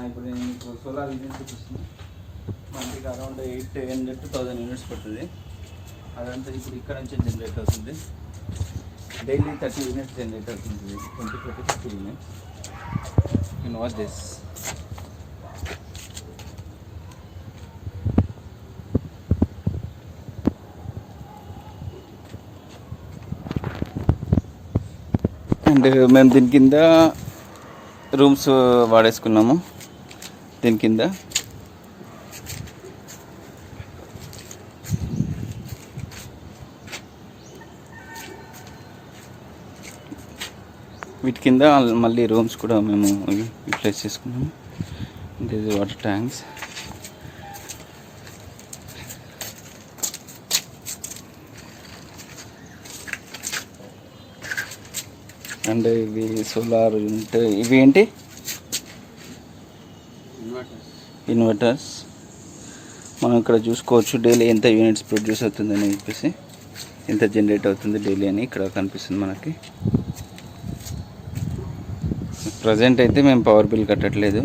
ఇప్పుడు నేను మీకు సోలార్ యూనిట్స్ చూపిస్తున్నాను. మనకి అరౌండ్ 800 to 1000 యూనిట్స్ పడుతుంది. అదంతా ఇప్పుడు ఇక్కడ నుంచి జనరేట్ అవుతుంది. డైలీ 30 యూనిట్స్ జనరేట్ అవుతుంది. 20 to 50 units. You know this. And మేము దీని కింద రూమ్స్ వాడేసుకున్నాము. దీని కింద వీటి కింద మళ్ళీ రూమ్స్ కూడా మేము యూటిలైజ్ చేసుకున్నాము. This water tanks. అండ్ ఇవి సోలార్ యూనిట్. ఇవి ఏంటి? ఇన్వర్టర్స్. మనం ఇక్కడ చూసుకోవచ్చు డైలీ ఎంత యూనిట్స్ ప్రొడ్యూస్ అవుతుందని చెప్పేసి, ఎంత జనరేట్ అవుతుంది డైలీ అని ఇక్కడ కనిపిస్తుంది మనకి. ప్రజెంట్ అయితే మేము పవర్ బిల్ కట్టట్లేదు.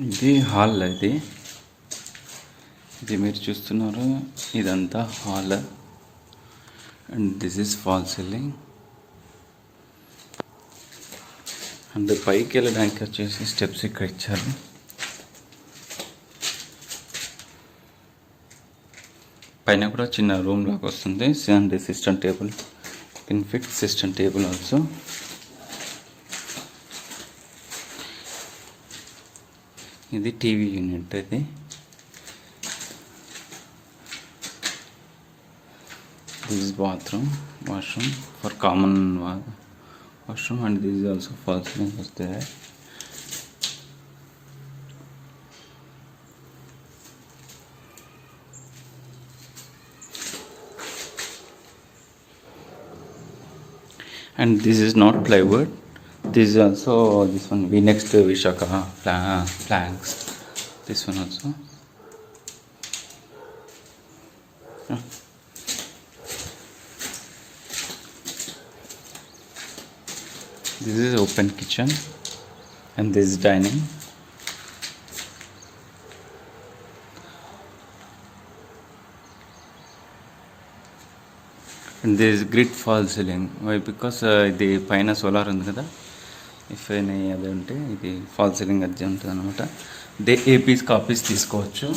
ఇది హాల్. ఇది మీరు చూస్తున్నారు, ఇదంతా hall. And this is fall ceiling. And పైకి వెళ్ళడానికి వచ్చేసి స్టెప్స్ ఇక్కడ ఇచ్చారు. పైన కూడా చిన్న రూమ్ లాగా వస్తుంది. And system table, can fit system table also. ఇది టీవీ యూనిట్. ఇది this is bathroom, washroom for common washroom, and this is also false ceiling was there. And this is not plywood, this is also this one Vnext visaka planks. This one also. This is open kitchen, and this is dining. And this is grid fall ceiling. Why? Because ఇది పైన solar ఉంది కదా, if any అది ఉంటే ఇది fall ceiling అది ఉంటుంది అనమాట. ఏపీస్ కాపీస్ తీసుకోవచ్చు.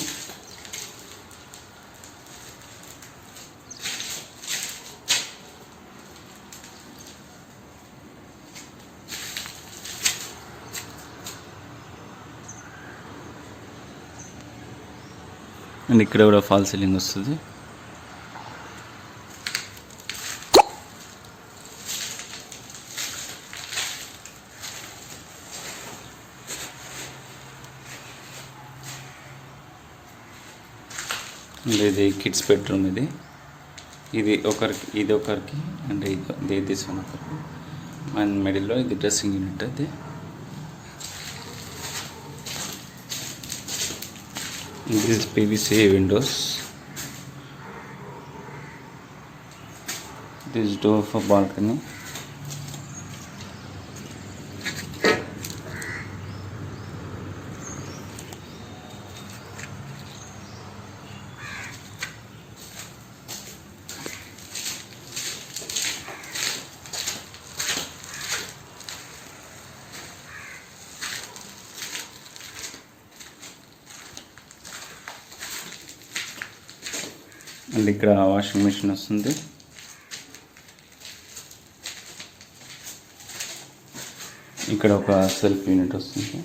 అండ్ ఇక్కడ కూడా ఫాల్ సీలింగ్ వస్తుంది. ఇది కిడ్స్ బెడ్రూమ్. ఇది ఒకరికి అండ్ ఇది తీసుకుని ఒకరికి. అండ్ మిడిల్లో ఇది డ్రెస్సింగ్ యూనిట్. అయితే this is PVC windows. This is door for balcony. And ఇక్కడ వాషింగ్ మెషిన్ వస్తుంది. ఇక్కడ ఒక సెల్ఫ్ యూనిట్ వస్తుంది.